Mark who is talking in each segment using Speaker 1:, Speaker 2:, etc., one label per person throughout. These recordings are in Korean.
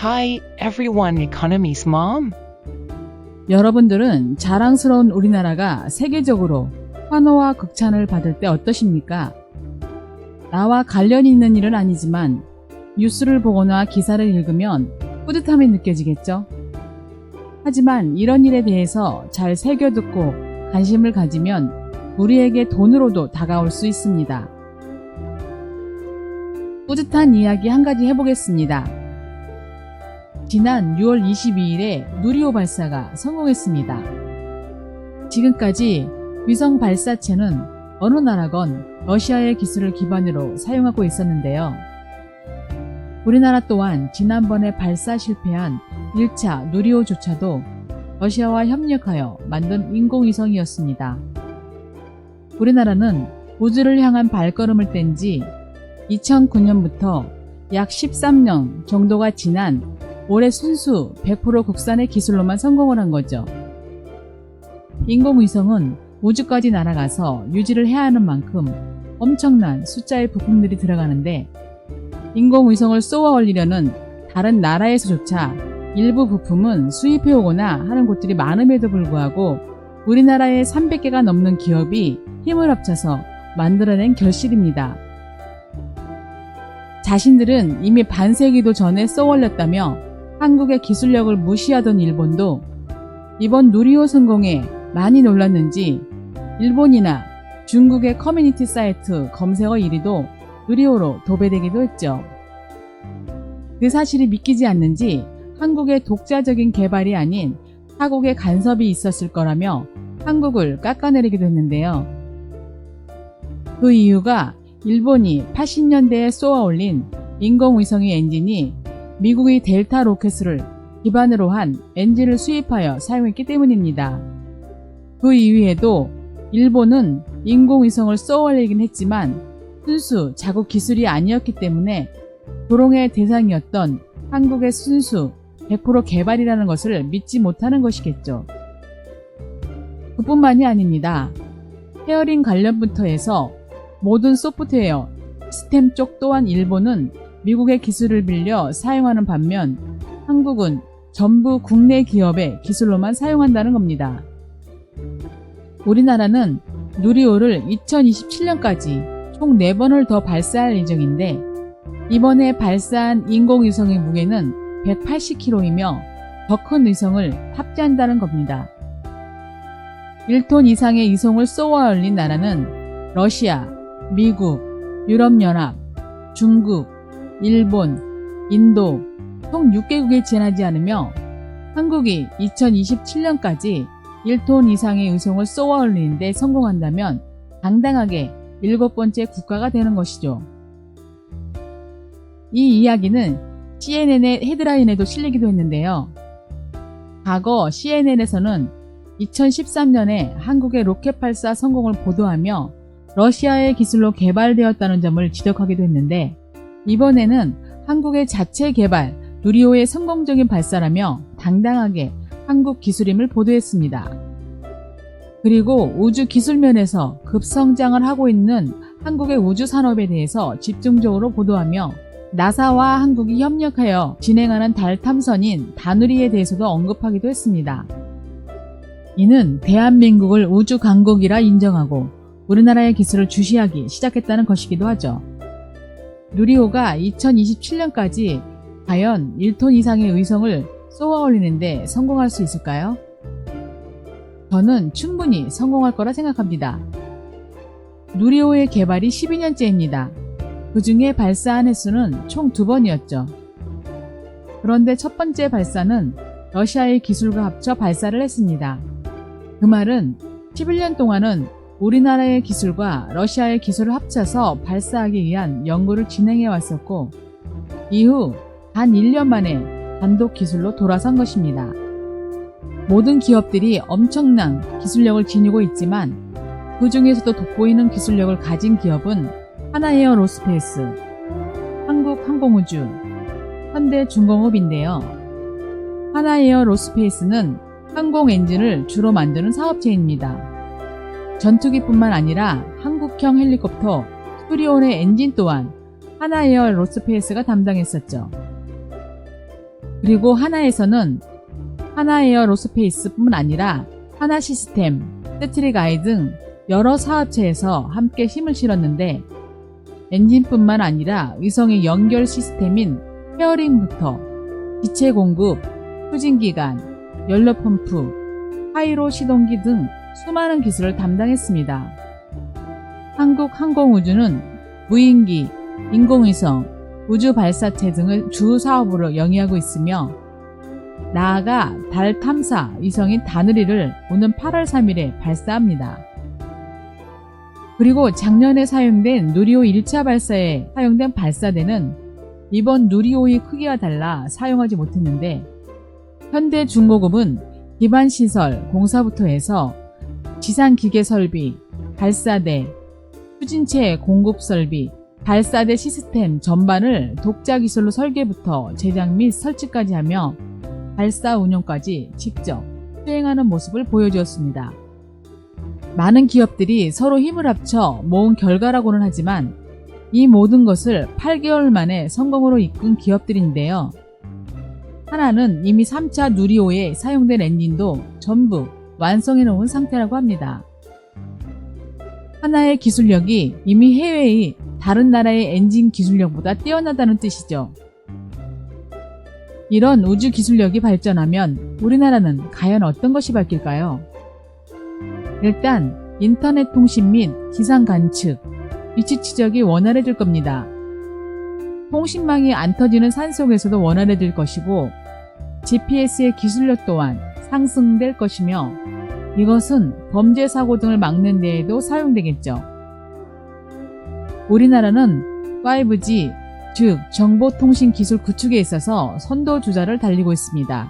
Speaker 1: Hi, everyone, Economy's mom.
Speaker 2: 여러분들은 자랑스러운 우리나라가 세계적으로 환호와 극찬을 받을 때 어떠십니까? 나와 관련이 있는 일은 아니지만 뉴스를 보거나 기사를 읽으면 뿌듯함이 느껴지겠죠? 하지만 이런 일에 대해서 잘 새겨듣고 관심을 가지면 우리에게 돈으로도 다가올 수 있습니다. 뿌듯한 이야기 한 가지 해보겠습니다. 지난 6월 22일에 누리호 발사가 성공했습니다. 지금까지 위성 발사체는 어느 나라건 러시아의 기술을 기반으로 사용하고 있었는데요. 우리나라 또한 지난번에 발사 실패한 1차 누리호조차도 러시아와 협력하여 만든 인공위성이었습니다. 우리나라는 우주를 향한 발걸음을 뗀 지 2009년부터 약 13년 정도가 지난 올해 순수 100% 국산의 기술로만 성공을 한 거죠. 인공위성은 우주까지 날아가서 유지를 해야 하는 만큼 엄청난 숫자의 부품들이 들어가는데 인공위성을 쏘아 올리려는 다른 나라에서조차 일부 부품은 수입해 오거나 하는 곳들이 많음에도 불구하고 우리나라의 300개가 넘는 기업이 힘을 합쳐서 만들어낸 결실입니다. 자신들은 이미 반세기도 전에 쏘아 올렸다며 한국의 기술력을 무시하던 일본도 이번 누리호 성공에 많이 놀랐는지 일본이나 중국의 커뮤니티 사이트 검색어 1위도 누리호로 도배되기도 했죠. 그 사실이 믿기지 않는지 한국의 독자적인 개발이 아닌 타국의 간섭이 있었을 거라며 한국을 깎아내리기도 했는데요. 그 이유가 일본이 80년대에 쏘아 올린 인공위성의 엔진이 미국의 델타 로켓을 기반으로 한 엔진을 수입하여 사용했기 때문입니다. 그 이후에도 일본은 인공위성을 쏘아 올리긴 했지만 순수 자국 기술이 아니었기 때문에 조롱의 대상이었던 한국의 순수 100% 개발이라는 것을 믿지 못하는 것이겠죠. 그뿐만이 아닙니다. 페어링 관련부터 해서 모든 소프트웨어, 시스템 쪽 또한 일본은 미국의 기술을 빌려 사용하는 반면 한국은 전부 국내 기업의 기술로만 사용한다는 겁니다. 우리나라는 누리호를 2027년까지 총 4번을 더 발사할 예정인데 이번에 발사한 인공위성의 무게는 180kg이며 더 큰 위성을 탑재한다는 겁니다. 1톤 이상의 위성을 쏘아 올린 나라는 러시아, 미국, 유럽연합, 중국, 일본, 인도 총 6개국에 지나지 않으며 한국이 2027년까지 1톤 이상의 위성을 쏘아 올리는 데 성공한다면 당당하게 7번째 국가가 되는 것이죠. 이 이야기는 CNN의 헤드라인에도 실리기도 했는데요. 과거 CNN에서는 2013년에 한국의 로켓 발사 성공을 보도하며 러시아의 기술로 개발되었다는 점을 지적하기도 했는데 이번에는 한국의 자체 개발 누리호의 성공적인 발사라며 당당하게 한국 기술임을 보도했습니다. 그리고 우주 기술면에서 급성장을 하고 있는 한국의 우주 산업에 대해서 집중적으로 보도하며 나사와 한국이 협력하여 진행하는 달 탐선인 다누리에 대해서도 언급하기도 했습니다. 이는 대한민국을 우주 강국이라 인정하고 우리나라의 기술을 주시하기 시작했다는 것이기도 하죠. 누리호가 2027년까지 과연 1톤 이상의 위성을 쏘아 올리는데 성공할 수 있을까요? 저는 충분히 성공할 거라 생각합니다. 누리호의 개발이 12년째입니다. 그 중에 발사한 횟수는 총 2번이었죠. 그런데 첫 번째 발사는 러시아의 기술과 합쳐 발사를 했습니다. 그 말은 11년 동안은 우리나라의 기술과 러시아의 기술을 합쳐서 발사하기 위한 연구를 진행해 왔었고 이후 단 1년 만에 단독 기술로 돌아선 것입니다. 모든 기업들이 엄청난 기술력을 지니고 있지만 그 중에서도 돋보이는 기술력을 가진 기업은 하나에어로스페이스, 한국항공우주, 현대중공업인데요. 하나에어로스페이스는 항공 엔진을 주로 만드는 사업체입니다. 전투기뿐만 아니라 한국형 헬리콥터 수리온의 엔진 또한 하나에어로스페이스가 담당했었죠. 그리고 하나에서는 하나에어로스페이스뿐만 아니라 하나시스템, 세트릭아이 등 여러 사업체에서 함께 힘을 실었는데 엔진뿐만 아니라 위성의 연결 시스템인 페어링부터 기체 공급, 추진기관, 연료펌프, 파이로 시동기 등 수많은 기술을 담당했습니다. 한국항공우주는 무인기, 인공위성, 우주발사체 등을 주 사업으로 영위하고 있으며 나아가 달 탐사 위성인 다누리를 오는 8월 3일에 발사합니다. 그리고 작년에 사용된 누리호 1차 발사에 사용된 발사대는 이번 누리호의 크기와 달라 사용하지 못했는데 현대중공업은 기반시설, 공사부터 해서 지상기계 설비, 발사대, 추진체 공급 설비, 발사대 시스템 전반을 독자 기술로 설계부터 제작 및 설치까지 하며 발사 운영까지 직접 수행하는 모습을 보여주었습니다. 많은 기업들이 서로 힘을 합쳐 모은 결과라고는 하지만 이 모든 것을 8개월 만에 성공으로 이끈 기업들인데요. 하나는 이미 3차 누리호에 사용된 엔진도 전부 완성해 놓은 상태라고 합니다. 하나의 기술력이 이미 해외의 다른 나라의 엔진 기술력보다 뛰어나다는 뜻이죠. 이런 우주 기술력이 발전하면 우리나라는 과연 어떤 것이 바뀔까요? 일단 인터넷 통신 및 기상 관측, 위치 추적이 원활해질 겁니다. 통신망이 안 터지는 산속에서도 원활해질 것이고 GPS의 기술력 또한 상승될 것이며 이것은 범죄 사고 등을 막는 데에도 사용되겠죠. 우리나라는 5G, 즉 정보통신 기술 구축에 있어서 선도주자를 달리고 있습니다.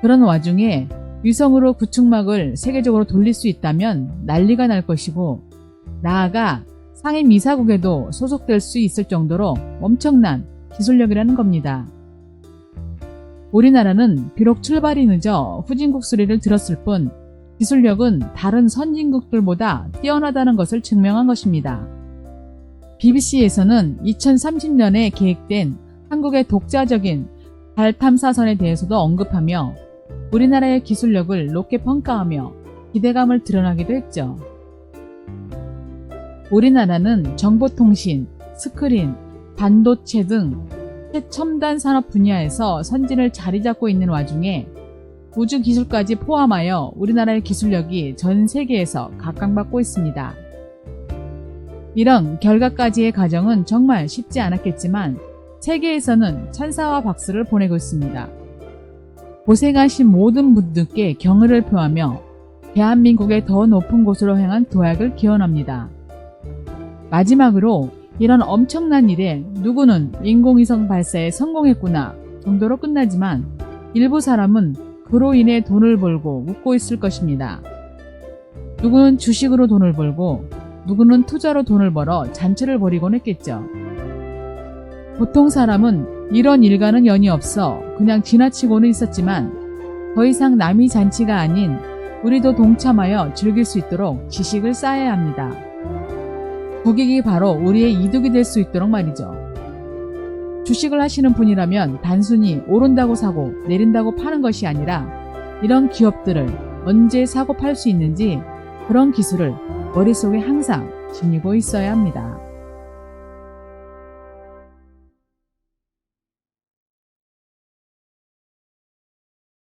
Speaker 2: 그런 와중에 위성으로 구축막을 세계적으로 돌릴 수 있다면 난리가 날 것이고 나아가 상임이사국에도 소속될 수 있을 정도로 엄청난 기술력이라는 겁니다. 우리나라는 비록 출발이 늦어 후진국 소리를 들었을 뿐 기술력은 다른 선진국들보다 뛰어나다는 것을 증명한 것입니다. BBC에서는 2030년에 계획된 한국의 독자적인 달 탐사선에 대해서도 언급하며 우리나라의 기술력을 높게 평가하며 기대감을 드러나기도 했죠. 우리나라는 정보통신, 스크린, 반도체 등 최첨단 산업 분야에서 선진을 자리 잡고 있는 와중에 우주 기술까지 포함하여 우리나라의 기술력이 전 세계에서 각광받고 있습니다. 이런 결과까지의 과정은 정말 쉽지 않았겠지만 세계에서는 찬사와 박수를 보내고 있습니다. 고생하신 모든 분들께 경의를 표하며 대한민국의 더 높은 곳으로 향한 도약을 기원합니다. 마지막으로 이런 엄청난 일에 누구는 인공위성 발사에 성공했구나 정도로 끝나지만 일부 사람은 그로 인해 돈을 벌고 웃고 있을 것입니다. 누구는 주식으로 돈을 벌고 누구는 투자로 돈을 벌어 잔치를 벌이곤 했겠죠. 보통 사람은 이런 일과는 연이 없어 그냥 지나치고는 있었지만 더 이상 남이 잔치가 아닌 우리도 동참하여 즐길 수 있도록 지식을 쌓아야 합니다. 고객이 바로 우리의 이득이 될 수 있도록 말이죠. 주식을 하시는 분이라면 단순히 오른다고 사고 내린다고 파는 것이 아니라 이런 기업들을 언제 사고 팔 수 있는지 그런 기술을 머릿속에 항상 지니고 있어야 합니다.